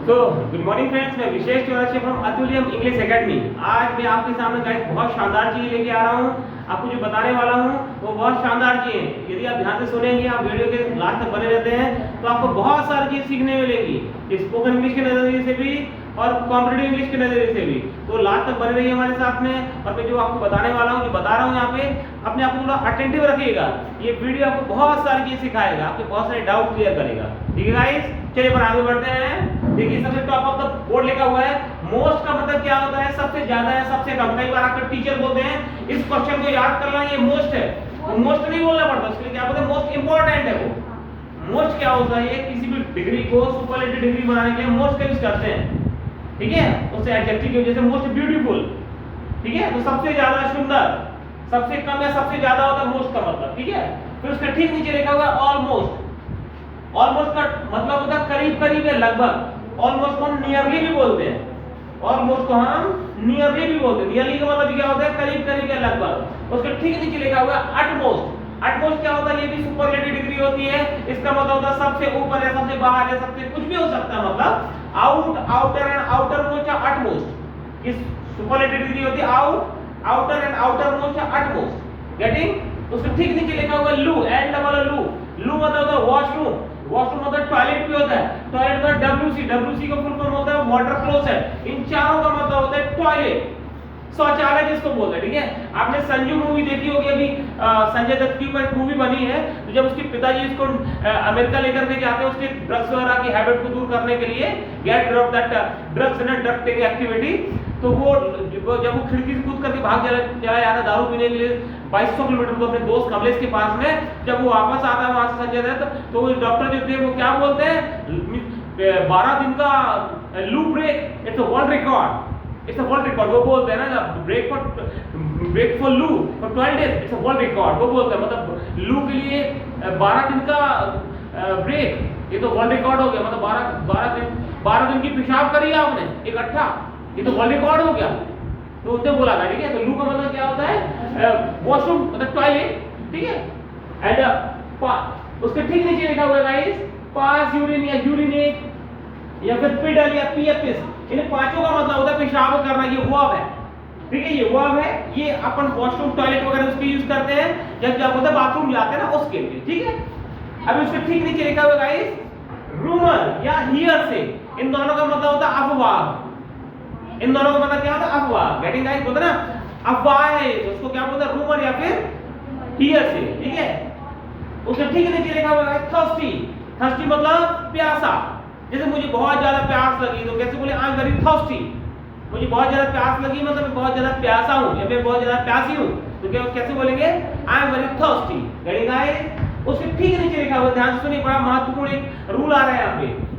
So good morning friends, मैं विशेष Chaurasia from Atulyam English academy. आज मैं आपके सामने गाइस बहुत शानदार चीज लेके आ रहा हूँ। आपको जो बताने वाला हूँ वो बहुत शानदार चीज है। यदि आप ध्यान से सुनेंगे, आप वीडियो के लास्ट तक बने रहते हैं तो आपको बहुत सारी चीज सीखने मिलेगी, स्पोकन इंग्लिश के नजरिए से भी और कॉम्पिटिटिव इंग्लिश के नजरिए से भी। तो लास्ट तक बने रहिए हमारे साथ में। और मैं जो आपको बताने वाला हूँ, जो बता रहा हूँ यहाँ पे, अपने आप को थोड़ा अटेंटिव रखिएगा। ये वीडियो आपको बहुत सारी चीज सिखाएगा, आपके बहुत सारे डाउट क्लियर करेगा। ठीक है गाइस, चलिए पर आगे बढ़ते हैं। देखिए सबसे टॉप ऑफ द बोर्ड लिखा हुआ है मोस्ट का मतलब क्या होता है? सबसे ज्यादा है, सबसे कम। कई बार आपके टीचर बोलते हैं इस क्वेश्चन को याद करना, ये मोस्ट है। वो मोस्ट नहीं बोलना पड़ता, उसके लिए क्या बोलते हैं? मोस्ट इंपॉर्टेंट है। वो मोस्ट क्या होता है? किसी भी डिग्री को सुपरलेटिव डिग्री बनाने के लिए मोस्ट का यूज करते हैं। ठीक है, उससे एडजेक्टिव की वजह से मोस्ट ब्यूटीफुल। ठीक है, तो सबसे ज्यादा सुंदर, सबसे कम या सबसे ज्यादा होता है मोस्ट का मतलब। ठीक है, फिर उसके ठीक नीचे लिखा हुआ है ऑलमोस्ट। ऑलमोस्ट का मतलब होता है करीब करीब या लगभग। ऑलमोस्ट को हम नियरली भी बोलते हैं। ऑलमोस्ट को हम नियरली भी बोलते हैं। नियरली का मतलब क्या होता है? करीब करीब या लगभग। उसके ठीक नीचे लिखा हुआ है अटमोस्ट। अटमोस्ट क्या होता है? ये भी सुपरलेटिव डिग्री होती है। इसका मतलब होता है सबसे ऊपर या सबसे बाहर या सबसे कुछ भी हो सकता है। मतलब out, outer and outer most या अटमोस्ट। इस सुपरलेटिव डिग्री होती है out, outer and outer most या अटमोस्ट। गेटिंग? उसके ठीक नीचे लिखा हुआ है लू, एल डबल लू। लू मतलब होता है वॉशरूम। वॉशरूम मतलब टॉयलेट भी होता है। टॉयलेट मतलब डब्ल्यूसी, डब्ल्यूसी का फुल फॉर्म होता है वाटर क्लोसेट। इन चारों का मतलब होता है टॉयलेट, शौचालय जिसको बोलते हैं। ठीक है, आपने संजू मूवी देखी होगी, अभी संजय दत्त की ऊपर मूवी बनी है। तो जब उसके पिताजी इसको अमेरिका लेकर के जाते हैं उसके ड्रग्स वगैरह की हैबिट को दूर करने के लिए, get drop that drugs and drug taking activity, तो वो जब वो खिड़की से कूद करके भाग चला जा रहा दारू पीने के लिए 2200 किलोमीटर, तो अपने दोस्त कमलेश के पास में, जब वो वापस आता है वहां से संजय दत्त, तो वो डॉक्टर जो थे वो क्या बोलते हैं? 12 दिन का loo break, it's a world record. It's a world record वो बोलते हैं ना। Break for loo for 12 days, it's a world record वो बोलते हैं। मतलब लू के लिए 12 दिन का ब्रेक, ये तो वर्ल्ड रिकॉर्ड हो गया। मतलब 12 दिन की पेशाब करी आपने इकट्ठा, ये तो वर्ल्ड रिकॉर्ड हो गया। तो उनने बोला था। ठीक है, तो लू का मतलब क्या होता है? वॉशरूम मतलब टॉयलेट। ठीक है, एंड उसके ठीक नीचे लिखा हुआ है गाइस पास, यूरिन या यूरिनेट या फिर पिडल या पीएपिस। इन पांचों का मतलब होता है पेशाब करना। ये वर्ब है। ठीक है, ये वर्ब है। ये अपन वॉशरूम, टॉयलेट वगैरह उसके यूज करते हैं जब क्या होता है बाथरूम जाते हैं ना, उसके लिए। ठीक है, अभी उसके ठीक नीचे लिखा हुआ है गाइस रूमर या हियर से। इन दोनों का मतलब होता है अफवाह। इन दोनों का मतलब क्या होता है? अफवाह। Getting guys? बोलते ना अफवाह है, उसको क्या बोलते हैं? रूमर या फिर हियर से। ठीक है, उसके ठीक नीचे लिखा हुआ है थर्स्टी। थर्स्टी मतलब प्यासा। जैसे मुझे बहुत ज्यादा प्यास लगी तो कैसे बोले? I am very thirsty. मुझे बहुत ज्यादा प्यास लगी मतलब मैं बहुत ज्यादा प्यासा हूं या मैं बहुत ज्यादा प्यासी हूं, तो क्या कैसे बोलेंगे? I am very thirsty. Getting guys? उसके ठीक नीचे लिखा हुआ है, ध्यान से सुनिए, बड़ा महत्वपूर्ण एक रूल आ रहा है यहाँ पे।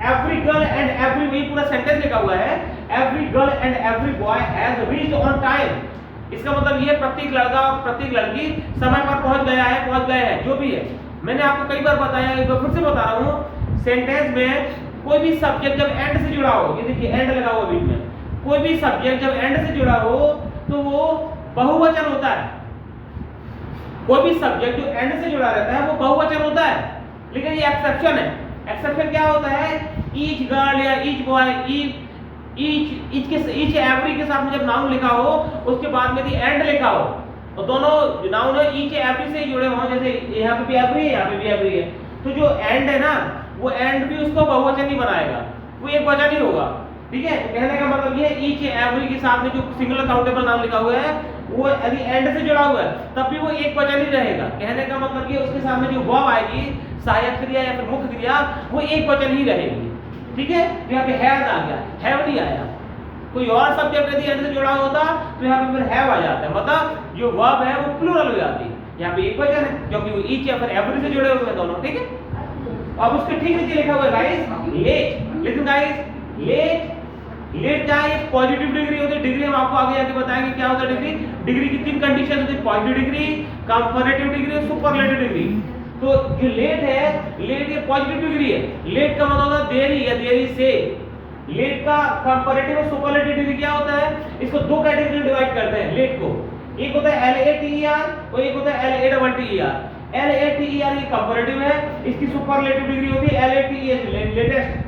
एवरी गर्ल एंड एवरी, वही पूरा सेंटेंस लिखा हुआ है, every girl and every boy has reached on time. इसका मतलब ये प्रत्येक लड़का और प्रत्येक लड़की समय पर पहुंच गया है, पहुंच गए हैं, जो भी है। मैंने आपको कई बार बताया, एक बार फिर से बता रहा हूं, सेंटेंस में कोई भी सब्जेक्ट जब एंड से जुड़ा हो, ये देखिए एंड लगा हुआ बीच में, कोई भी सब्जेक्ट जब एंड से जुड़ा हो तो वो बहुवचन होता है। कोई भी सब्जेक्ट जो एंड से जुड़ा रहता है वो बहुवचन होता है। लेकिन ये एक्सेप्शन है। एक्सेप्शन क्या होता है? ईच गर्ल या ईच बॉय, ईच एवरी के साथ में जब नाउन लिखा हो उसके बाद में भी एंड लिखा हो, और दोनों नाउन है ईच एवरी से जुड़े हो, जैसे यहाँ पे भी एवरी है, यहाँ पे भी एवरी है, तो जो एंड है ना वो एंड भी उसको बहुवचन नहीं बनाएगा, वो एक वचन ही होगा। ठीक है, तो कहने का मतलब ये ईच एवरी के साथ में जो सिंगुलर काउंटेबल नाउन लिखा हुआ है वो यदि एंड से जुड़ा हुआ है तब भी वो एक वचन ही रहेगा। कहने का मतलब ये उसके सामने जो वर्ब आएगी, सहायक क्रिया या फिर मुख्य क्रिया, वो एक वचन ही रहेगी। ठीक है, तो यहाँ पे हैज आ गया, हैव नहीं आया। कोई और सब्जेक्ट यदि एंड से जुड़ा होता तो यहाँ पे फिर हैव आ जाता है, मतलब जो वर्ब है वो प्लूरल हो जाती है। यहाँ पे एक वचन है क्योंकि वो ईच या फिर एवरी से जुड़े हुए हैं दोनों। ठीक है, अब उसके ठीक नीचे लिखा हुआ है guys late. Listen guys, late, late क्या है? पॉजिटिव डिग्री होती है। डिग्री हम आपको आगे जाके बताएंगे क्या होता है डिग्री। डिग्री की 3 कंडीशन होती है, पॉजिटिव डिग्री, कंपैरेटिव डिग्री और सुपरलेटिव डिग्री। तो जो लेट है, लेट ये पॉजिटिव डिग्री है। लेट का मतलब होता है देरी या देरी से। लेट का कंपैरेटिव और सुपरलेटिव डिग्री क्या होता है? इसको दो कैटेगरी में डिवाइड करते हैं लेट को। एक होता है LATER और एक होता है LATTER। LATER ये कंपैरेटिव है, इसकी सुपरलेटिव डिग्री होती है LATE, latest.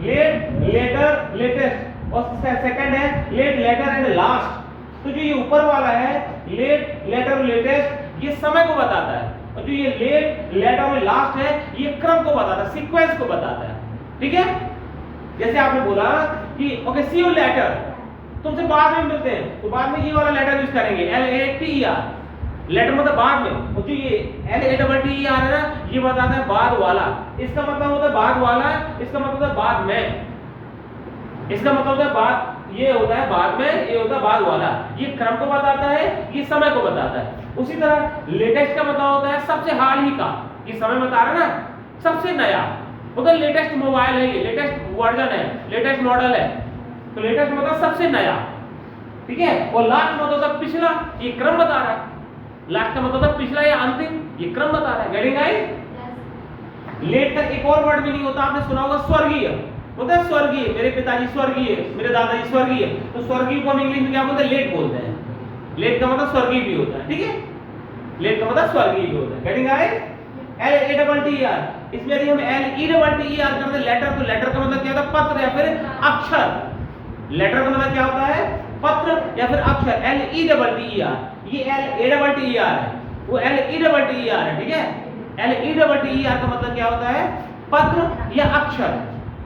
Late, later, latest, और सेकंड है लेट, लेटर एंड लास्ट। तो जो ये ऊपर वाला है लेट, लेटर, लेटेस्ट, ये समय को बताता है, और जो ये लेट, लेटर और लास्ट है ये क्रम को बताता है, सीक्वेंस को बताता है। ठीक है, जैसे आपने बोला कि ओके सी यू लेटर, तुमसे बाद में मिलते हैं, तो बाद में ये वाला लेटर यूज करेंगे, LATER, लेटर मतलब बाद में, और जो ये LATTER है ना, ये बताता है बाद वाला। इसका मतलब होता है बाद वाला, इसका मतलब होता है बाद में, इसका मतलब होता है बाद, ये होता है बाद में, ये होता है बाद वाला। ये क्रम को बताता है, ये समय को बताता है। उसी तरह लेटेस्ट का मतलब होता है सबसे हाल ही का, ये समय बता रहा है ना, सबसे नया, मतलब लेटेस्ट मोबाइल है, ये लेटेस्ट वर्जन है, लेटेस्ट मॉडल है, तो लेटेस्ट मतलब सबसे नया। ठीक है, और लास्ट मतलब होता है पिछला, ये क्रम बता रहा है। लास्ट का मतलब होता है पिछला या अंतिम, ये क्रम बता रहा है। Getting guys? लेट का एक और वर्ड भी नहीं होता, आपने सुना होगा स्वर्गीय, होता है स्वर्गीय, मेरे पिताजी स्वर्गीय, मेरे दादाजी स्वर्गीय, तो स्वर्गीय को हम इंग्लिश में क्या बोलते हैं? लेट बोलते हैं। लेट का मतलब स्वर्गीय भी होता है। ठीक है, लेट का मतलब स्वर्गीय भी होता है। Getting guys? LATTER, इसमें यदि हम LETTER करते हैं लेटर, तो लेटर का मतलब क्या होता है? पत्र या फिर अक्षर। लेटर का मतलब क्या होता है? पत्र या फिर अक्षर। LETTER, ये LATTER है, वो LETTER है। ठीक है, LETTER का मतलब क्या होता है? पत्र या अक्षर।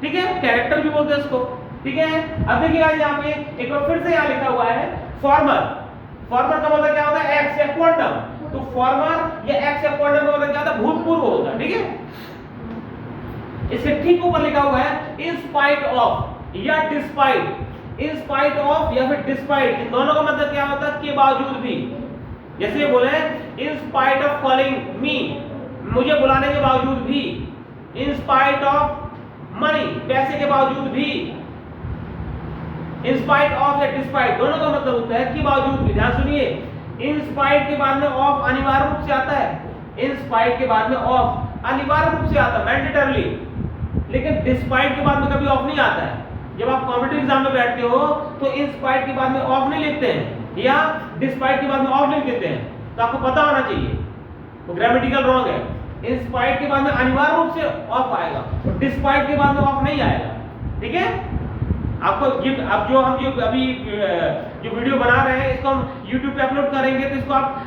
ठीक है, कैरेक्टर भी बोलते हैं इसको। ठीक है, अब देखिए यहाँ पे एक बार फिर से यहाँ लिखा हुआ है फॉर्मर। फॉर्मर का मतलब क्या होता है? एक्स या क्वांटम। तो फॉर्मर या एक्स या क्वांटम का मतलब क्या होता है? भूतपूर्व होता है। ठीक है, इसके ठीक ऊपर लिखा हुआ है इन स्पाइट ऑफ या डिस्पाइट। इन स्पाइट ऑफ या फिर डिस्पाइट, इन दोनों का मतलब क्या होता है? के बावजूद भी। जैसे ये बोले in spite of calling me, मुझे बुलाने के बावजूद भी। इन स्पाइट ऑफ मनी, पैसे के बावजूद भी। इन स्पाइट ऑफ या डिस्पाइट, दोनों का मतलब होता है के बावजूद भी। ध्यान सुनिए, इन स्पाइट के बाद में ऑफ अनिवार्य रूप से आता है। इन स्पाइट के बाद में ऑफ अनिवार्य रूप से आता है, मैंडेटरली। लेकिन डिस्पाइट के बाद में कभी ऑफ नहीं आता है। जब आप कॉम्पिटिटिव एग्जाम में बैठते हो तो इन स्पाइट के बाद में ऑफ नहीं लिखते हैं, या डिस्पाइट के बाद में ऑफ लिख देते हैं, तो आपको पता होना चाहिए, वो ग्रामेटिकल रॉन्ग है। इन स्पाइट के बाद में अनिवार्य रूप से ऑफ आएगा, और डिस्पाइट के बाद में ऑफ नहीं आएगा। ठीक है, आपको ये अब जो हम जो अभी जो वीडियो बना रहे हैं, इसको हम YouTube पे अपलोड करेंगे, तो इसको आप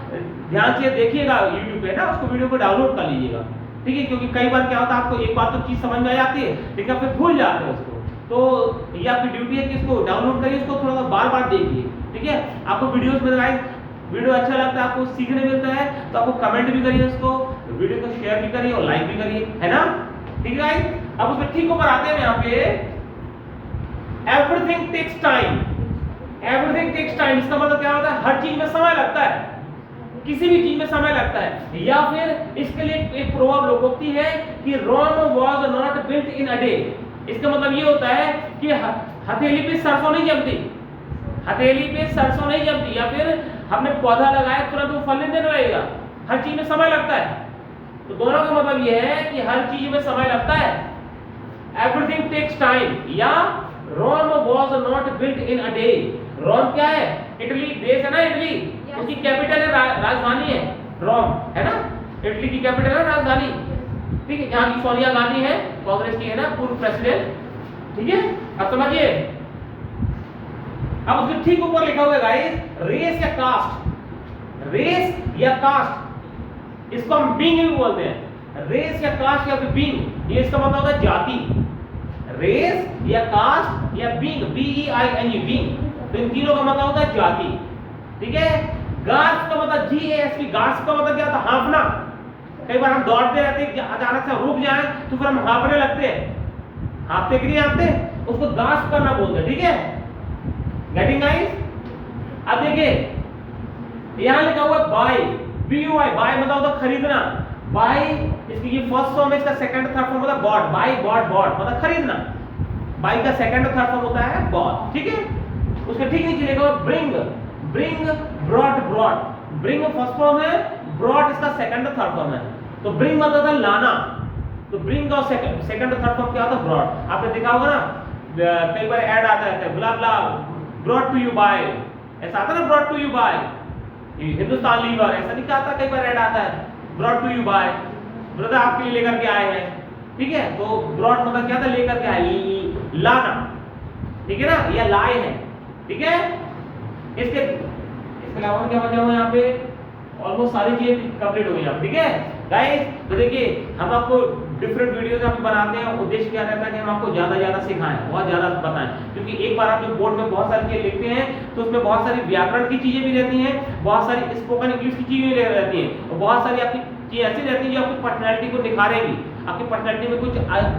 ध्यान से देखिएगा YouTube पे ना, उसको वीडियो को डाउनलोड कर लीजिएगा। ठीक है, क्योंकि कई बार क्या होता है, आपको एक बार तो चीज समझ में आ जाती है, लेकिन आप फिर भूल जाते हैं उसको। तो ये आपकी ड्यूटी है कि इसको डाउनलोड करिए, इसको थोड़ा सा बार-बार देखिए। ठीक है, आपको वीडियोस में गाइस वीडियो अच्छा लगता है, आपको सीखने मिलता है, तो आपको कमेंट भी करिए, उसको वीडियो को शेयर भी करिए और लाइक भी करिए, है ना? ठीक है गाइस, अब उसमें ठीक ऊपर आते हैं यहाँ पे everything takes time. Everything takes time, इसका मतलब क्या होता है? हर चीज में समय लगता है, किसी भी चीज में समय लगता है। या फिर इसके लिए एक प्रोवर्ब लोकोक्ति है कि Rome was not built in a day. इसका मतलब ये होता है कि हथेली पे सरसों नहीं जमती, हथेली पे सरसों नहीं जमती, या फिर हमने पौधा लगाया तुरंत वो फल नहीं देने लगेगा, हर चीज में समय लगता है। तो दोनों का मतलब ये है कि हर चीज में समय लगता है। एवरीथिंग टेक्स टाइम, या Rome was not built in a day. Rome क्या है? इटली देश है ना, इटली, उसकी कैपिटल है, राजधानी है रोम, है ना? इटली की कैपिटल है, राजधानी। ठीक है, यहाँ की सोनिया गांधी है, कांग्रेस की, है ना, पूर्व प्रेसिडेंट। ठीक है, अब समझिए। अब उसके ठीक ऊपर लिखा हुआ है गाइस रेस या कास्ट। रेस या कास्ट, इसको हम बीइंग भी बोलते हैं। रेस या कास्ट या फिर बीइंग, ये इसका मतलब होता है जाति। रेस या कास्ट या बीइंग, BEING, बीइंग, तो इन तीनों का मतलब होता है जाति। ठीक है, गास्प का मतलब GASP, गास्प का मतलब क्या होता है? हाँफना। कई बार हम दौड़ते रहते हैं, अचानक से रुक जाएं तो फिर हम हाँफने लगते हैं, हाँफते कि नहीं हाँफते, उसको गास्प करना बोलते हैं। ठीक है, गेटिंग गाइस? अब देखिए यहां लिखा हुआ है बाय, BUY, बाय मतलब होता है खरीदना। बाय, इसकी ये फर्स्ट फॉर्म है, इसका सेकंड थर्ड फॉर्म होता है बॉट। बाय, बॉट, बॉट मतलब खरीदना। बाय का सेकंड और थर्ड फॉर्म होता है बॉट। ठीक है, उसके ठीक नीचे लिखा हुआ bring, bring, brought, brought. Bring first form है, ब्रॉट इसका सेकंड और थर्ड फॉर्म है। तो ब्रिंग मतलब होता है लाना, तो ब्रिंग का सेकंड और थर्ड फॉर्म क्या होता है? ब्रॉट। आपने देखा होगा ना, कई बार ऐड आता है blah blah brought to you by, ऐसा आता है ना, brought to you by, Hindustan Lever, ऐसा नहीं आता, कई बार ऐड आता है brought to you by, brother आपके लिए लेकर के आए हैं। ठीक है, तो ब्रॉट मतलब क्या था? लेकर के आए, लाना, ठीक है ना, या लाए हैं, ठीक है। इसके अलावा क्या बचा हुआ यहाँ पे, ऑलमोस्ट सारी चीजें कंप्लीट हो गई अब, ठीक है गाइस। तो देखिए हम आपको डिफरेंट वीडियोस आप बनाते हैं, उद्देश्य क्या रहता है कि हम आपको ज्यादा सिखाएं, बहुत ज्यादा बताएं, क्योंकि एक बार आप जो बोर्ड में बहुत सारी चीजें लिखते हैं तो उसमें बहुत सारी व्याकरण की चीजें भी रहती हैं, बहुत सारी स्पोकन इंग्लिश की चीजें भी रहती हैं, और बहुत सारी आपकी चीजें ऐसी रहती हैं जो आपकी पर्सनैलिटी को निखारेगी, आपकी पर्सनैलिटी में कुछ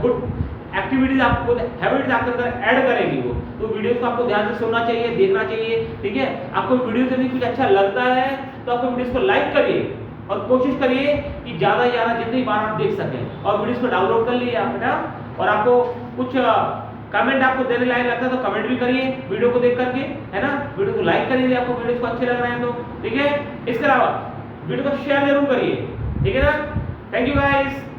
गुड एक्टिविटीज आपको, हैबिट्स आपके अंदर ऐड करेगी वो। तो वीडियोस को आपको ध्यान से सुनना चाहिए, देखना चाहिए, ठीक है। आपको वीडियो से भी कुछ अच्छा लगता है तो आपको वीडियोस को लाइक करिए और कोशिश करिए कि ज्यादा से ज्यादा जितनी बार आप देख सकें, और वीडियोस को डाउनलोड कर लिए आप बेटा। और आपको कुछ कमेंट आपको देने लायक लगता है तो कमेंट भी करिए वीडियो को देख करके, है ना। वीडियो को लाइक करिए आपको वीडियोस को अच्छे लग रहे हैं तो, ठीक है। इसके अलावा वीडियो को शेयर जरूर करिए, ठीक है ना। Thank you guys.